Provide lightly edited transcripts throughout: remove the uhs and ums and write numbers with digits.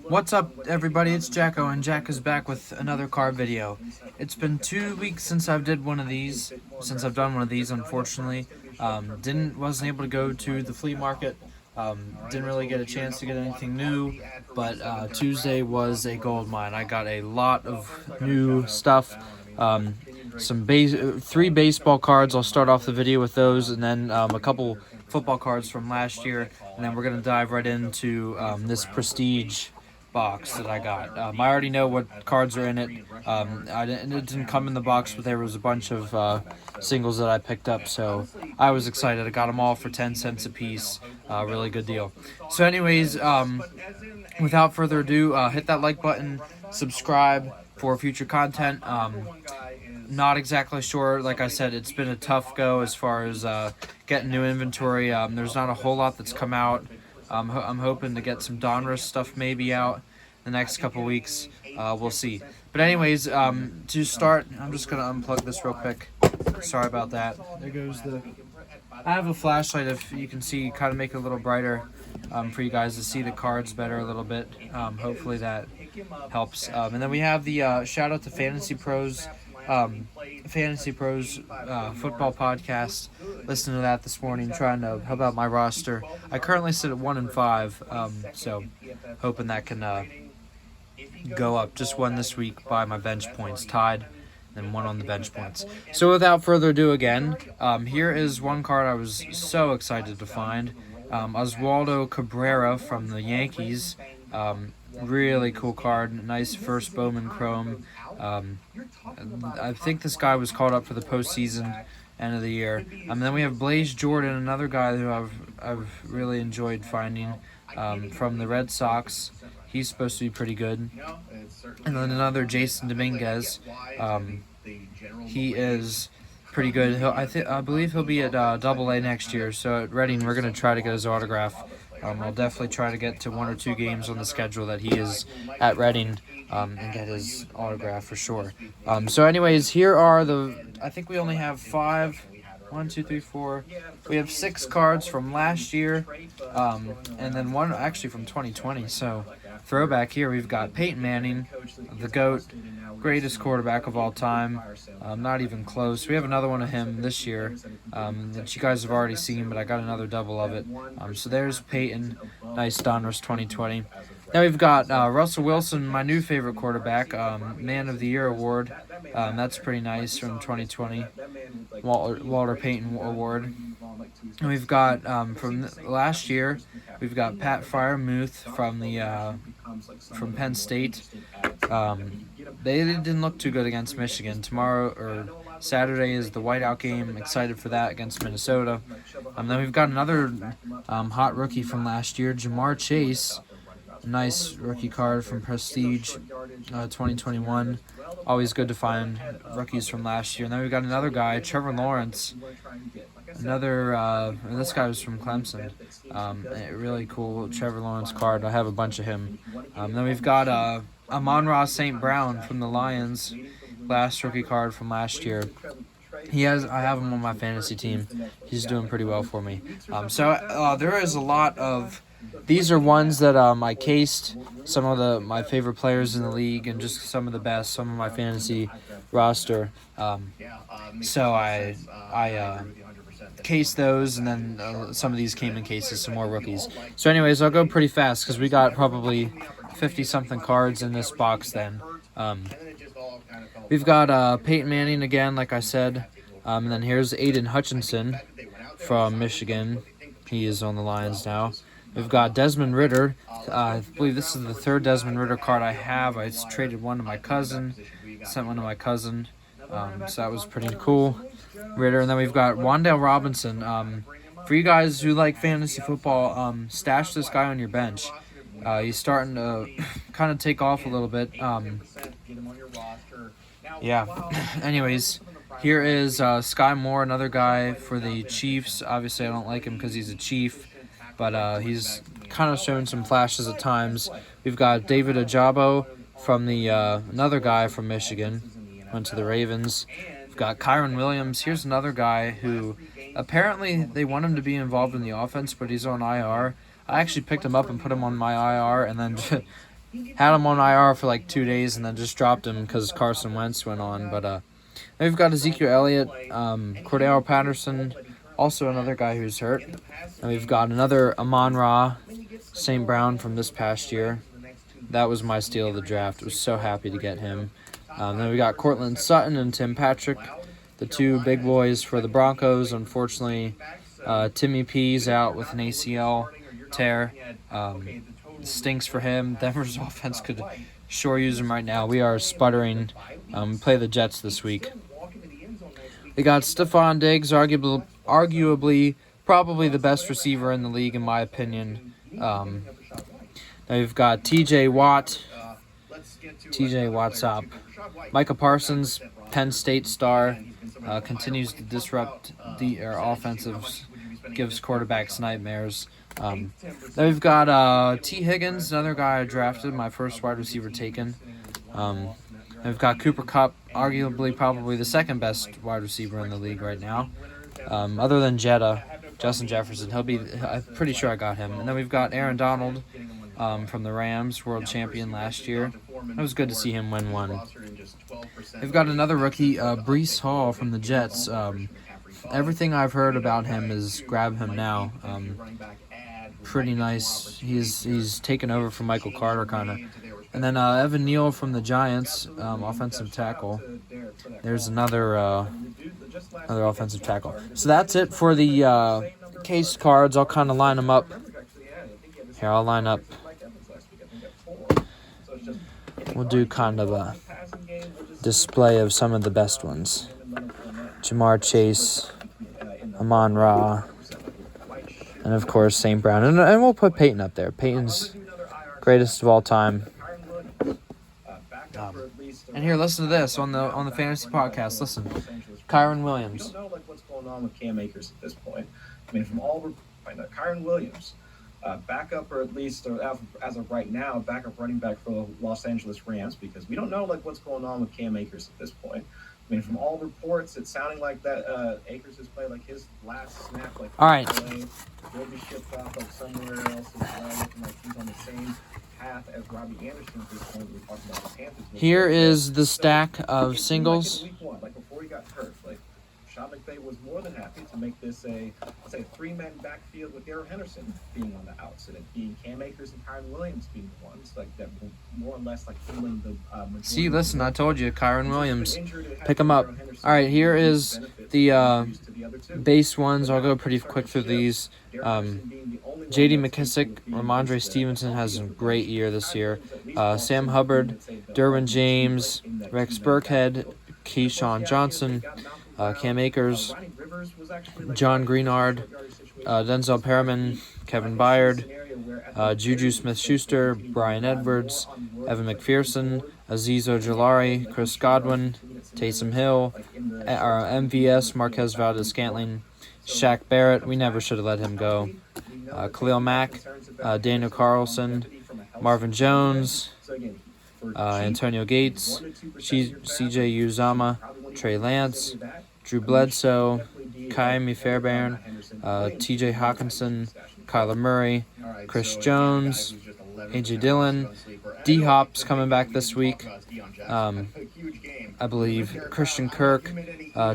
What's up, everybody? It's Jacko, and Jack is back with another card video. It's been 2 weeks since I've done one of these. Unfortunately, wasn't able to go to the flea market. Didn't really get a chance to get anything new, but Tuesday was a gold mine. I got a lot of new stuff. Three baseball cards. I'll start off the video with those, and then a couple football cards from last year, and then we're gonna dive right into this prestige box that I got. I already know what cards are in it. It didn't come in the box, but there was a bunch of singles that I picked up, so I was excited. I got them all for 10 cents a piece. Really good deal. So anyways, without further ado, hit that like button, subscribe for future content. Not exactly sure. Like I said, it's been a tough go as far as getting new inventory. There's not a whole lot that's come out. I'm hoping to get some Donruss stuff maybe out the next couple weeks. We'll see. But anyways, to start, I'm just going to unplug this real quick. Sorry about that. There goes the... I have a flashlight, if you can see, kind of make it a little brighter for you guys to see the cards better a little bit. Hopefully that helps. And then we have the shout out to Fantasy Pros football podcast. Listening to that this morning, trying to help out my roster. I currently sit at 1-5, so hoping that can go up. Just one this week by my bench points, tied, and one on the bench points. So without further ado, again, here is one card I was so excited to find. Oswaldo Cabrera from the Yankees. Really cool card. Nice first Bowman Chrome. I think this guy was called up for the postseason, end of the year. Then we have Blaze Jordan, another guy who I've really enjoyed finding from the Red Sox. He's supposed to be pretty good. And then another Jason Dominguez. He is pretty good. I believe he'll be at Double-A next year. So at Reading, we're going to try to get his autograph. I'll definitely try to get to 1 or 2 games on the schedule that he is at Reading and get his autograph for sure. So anyways, here are I think we only have 5. 1, 2, 3, 4. We have 6 cards from last year, and then one actually from 2020. So throwback here, we've got Peyton Manning, the GOAT, greatest quarterback of all time. Not even close. We have another one of him this year that you guys have already seen, but I got another double of it. So there's Peyton. Nice Donruss 2020. Now we've got Russell Wilson, my new favorite quarterback, Man of the Year award. That's pretty nice from 2020. Walter Payton Award. And we've got from last year, we've got Pat Freiermuth from Penn State. They didn't look too good against Michigan. Tomorrow or Saturday is the whiteout game. I'm excited for that against Minnesota. Then we've got another hot rookie from last year, Jamar Chase. Nice rookie card from Prestige 2021. Always good to find rookies from last year. And then we've got another guy, Trevor Lawrence. This guy was from Clemson. A really cool Trevor Lawrence card. I have a bunch of him. Then we've got Amon-Ra St. Brown from the Lions. Last rookie card from last year. I have him on my fantasy team. He's doing pretty well for me. So there is a lot of... These are ones that I cased, some of my favorite players in the league, and just some of the best, some of my fantasy roster. So I cased those, and then some of these came in cases, some more rookies. So anyways, I'll go pretty fast because we got probably 50-something cards in this box then. We've got Peyton Manning again, like I said. And then here's Aiden Hutchinson from Michigan. He is on the Lions now. We've got Desmond Ridder. I believe this is the 3rd Desmond Ridder card I have. I traded one to my cousin, sent one to my cousin. So that was pretty cool. Ridder. And then we've got Wan'Dale Robinson. For you guys who like fantasy football, stash this guy on your bench. He's starting to kind of take off a little bit. Anyways, here is Sky Moore, another guy for the Chiefs. Obviously, I don't like him because he's a Chief. But he's kind of shown some flashes at times. We've got David Ojabo from the another guy from Michigan, went to the Ravens. We've got Kyron Williams. Here's another guy who apparently they want him to be involved in the offense, but he's on IR. I actually picked him up and put him on my IR, and then had him on IR for like 2 days, and then just dropped him because Carson Wentz went on. But then we've got Ezekiel Elliott, Cordero Patterson, also another guy who's hurt. And we've got another Amon-Ra St. Brown from this past year. That was my steal of the draft. I was so happy to get him. Then we got Cortland Sutton and Tim Patrick, the two big boys for the Broncos. Unfortunately, Timmy P's out with an ACL tear. Stinks for him. Denver's offense could sure use him right now. We are sputtering. We play the Jets this week. We got Stephon Diggs, arguably probably the best receiver in the league, in my opinion. Now we've got TJ Watt. TJ Watt's up. Micah Parsons, Penn State star, continues to disrupt our offensives, gives quarterbacks nightmares. Then we've got T. Higgins, another guy I drafted, my first wide receiver taken. We've got Cooper Kupp, arguably probably the second best wide receiver in the league right now, other than Justin Jefferson. I'm pretty sure I got him. And then we've got Aaron Donald from the Rams, world champion last year. It was good to see him win one. We've got another rookie, Breece Hall from the Jets. Everything I've heard about him is grab him now. Pretty nice. He's taken over from Michael Carter, kind of. And then Evan Neal from the Giants, offensive tackle. There's another offensive tackle. So that's it for the case cards. I'll kind of line them up. Here, I'll line up. We'll do kind of a display of some of the best ones. Jamar Chase, Amon-Ra, and of course St. Brown. And we'll put Peyton up there. Peyton's greatest of all time. And here, listen to this on the fantasy podcast. Listen, Kyron Williams. We don't know what's going on with Cam Akers at this point. I mean, from all Kyron Williams, backup, or at least as of right now, backup running back for the Los Angeles Rams, because we don't know what's going on with Cam Akers at this point. I mean, from all reports, it's sounding like that Akers has played his last snap. All right. Will be shipped off somewhere else as well. Looking like he's on the same path as Robbie Anderson at this point. We're talking about the Panthers. Here is the stack of singles. Week one, before he got hurt, Sean McVay was more than happy to make this a three-man backfield with Darrell Henderson being on the outs, and it being Cam Akers and Kyron Williams being the ones that were more or less handling the majority. See, listen, I told you, Kyron Williams. Pick him up. All right, here is the base ones. I'll go pretty quick through these. J.D. McKissick, Ramondre Stevenson has a great year this year. Sam Hubbard, Derwin James, Rex Burkhead, Keyshawn Johnson, Cam Akers, John Greenard, Denzel Perriman, Kevin Byard, Juju Smith-Schuster, Brian Edwards, Evan McPherson, Azeez Ojulari, Chris Godwin, Taysom Hill, MVS, Marquez Valdez-Scantling, Shaq Barrett. We never should have let him go. Khalil Mack, Daniel Carlson, Marvin Jones, Antonio Gates, C.J. Uzama, Trey Lance, Drew Bledsoe, Kaimi Fairbairn, T.J. Hawkinson, Kyler Murray, Chris Jones, A.J. Dillon, D-Hop's coming back this week, I believe, Christian Kirk,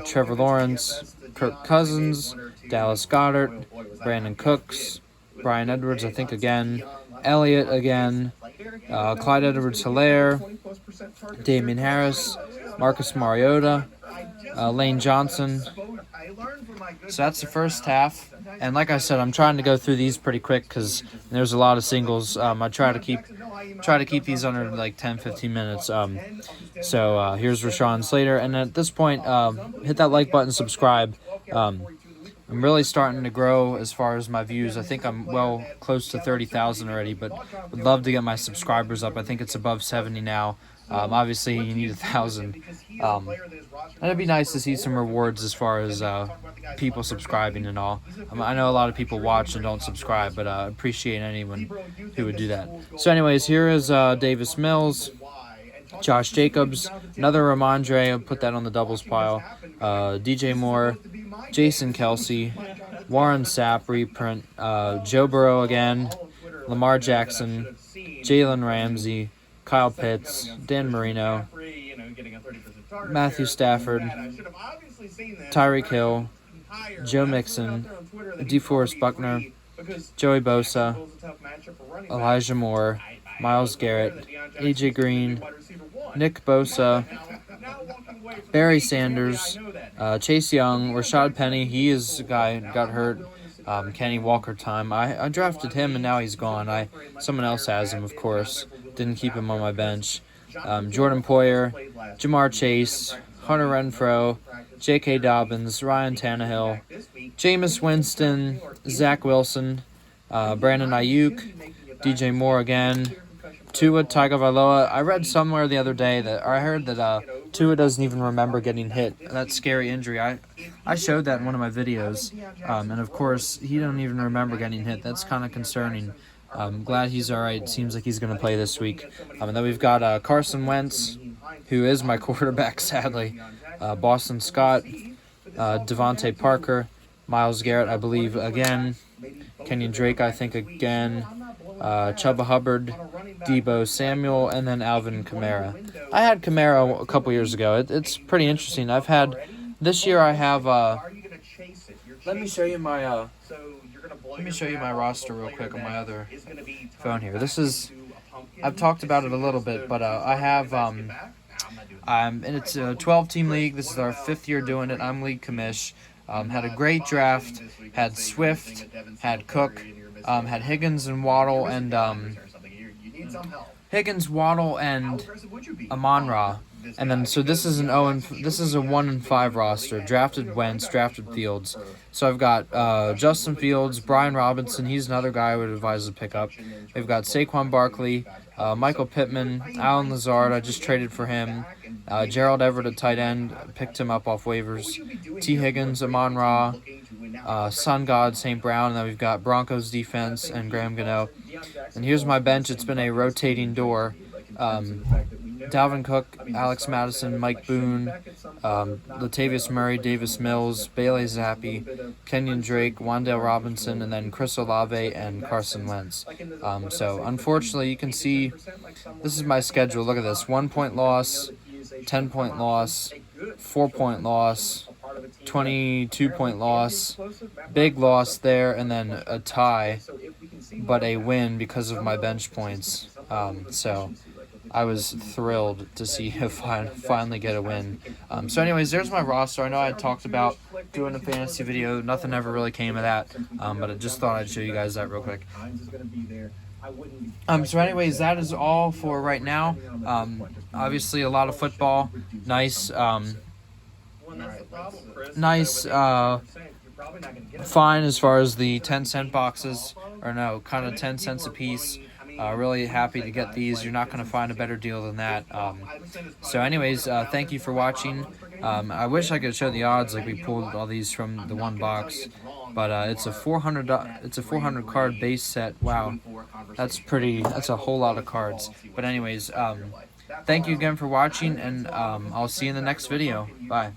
Trevor Lawrence, Kirk Cousins, Dallas Goedert, Brandon Cooks, Brian Edwards, I think again, Elliott again, Clyde Edwards-Helaire, Damian Harris, Marcus Mariota, Lane Johnson. So that's the first half. And like I said, I'm trying to go through these pretty quick because there's a lot of singles. I try to keep these under 10-15 minutes. So here's Rashawn Slater. And at this point, hit that like button, subscribe. I'm really starting to grow as far as my views. I think I'm close to 30,000 already, but would love to get my subscribers up. I think it's above 70 now. Obviously, you need 1,000. And it'd be nice to see some rewards as far as people subscribing and all. I know a lot of people watch and don't subscribe, but I appreciate anyone who would do that. So anyways, here is Davis Mills, Josh Jacobs, another Ramondre. I'll put that on the doubles pile. DJ Moore, Jason Kelsey, Warren Sapp reprint, Joe Burrow again, Lamar Jackson, Jalen Ramsey, Kyle Pitts, Dan Marino, Matthew Stafford, Tyreek Hill, Joe Mixon, DeForest Buckner, Joey Bosa, Elijah Moore, Myles Garrett, AJ Green, Nick Bosa, Barry Sanders, Chase Young, Rashad Penny. He is a guy who got hurt. Kenny Walker time. I drafted him and now he's gone. Someone else has him, of course. Didn't keep him on my bench. Jordan Poyer, Jamar Chase, Hunter Renfrow, J.K. Dobbins, Ryan Tannehill, Jameis Winston, Zach Wilson, Brandon Ayuk, DJ Moore again, Tua Tagovailoa. I read somewhere the other day that, or I heard that Tua doesn't even remember getting hit. That scary injury. I showed that in one of my videos, and of course he don't even remember getting hit. That's kind of concerning. I'm glad he's all right. Seems like he's going to play this week. And then we've got Carson Wentz, who is my quarterback, sadly. Boston Scott, Devontae Parker, Myles Garrett, I believe, again. Kenyon Drake, I think, again. Chuba Hubbard, Debo Samuel, and then Alvin Kamara. I had Kamara a couple years ago. It's pretty interesting. This year I have, let me show you my roster real quick on my other phone here. I've talked about it a little bit, but I have, and it's a 12-team league. This is our 5th year doing it. I'm league commish. Had a great draft. Had Swift, had Cook, had Higgins and Waddle, and Amon-Ra. And then, so this is a 1-5 roster. Drafted Wentz, drafted Fields. So I've got Justin Fields, Brian Robinson. He's another guy I would advise to pick up. We've got Saquon Barkley, Michael Pittman, Alan Lazard. I just traded for him. Gerald Everett at tight end. Picked him up off waivers. T. Higgins, Amon-Ra, Sun God, St. Brown. And then we've got Broncos defense and Graham Gano. And here's my bench. It's been a rotating door. Dalvin Cook, Alex Madison, Mike Boone, Latavius Murray, Davis Mills, Bailey Zappi, Kenyon Drake, Wan'Dale Robinson, and then Chris Olave and Carson Wentz. So unfortunately, you can see this is my schedule. Look at this: 1-point loss, 10-point loss, 4-point loss, 22-point loss, big loss there, and then a tie, but a win because of my bench points. So I was thrilled to see him finally get a win. So anyways, there's my roster. I know I had talked about doing a fantasy video. Nothing ever really came of that, but I just thought I'd show you guys that real quick. So anyways, that is all for right now. Obviously, a lot of football. Nice, fine as far as the 10-cent boxes, or no, kind of 10 cents a piece. Really happy to get these. You're not going to find a better deal than that. So anyways, thank you for watching. I wish I could show the odds, like we pulled all these from the one box, but it's a 400 card base set. Wow, that's a whole lot of cards. But anyways, thank you again for watching, and I'll see you in the next video. Bye.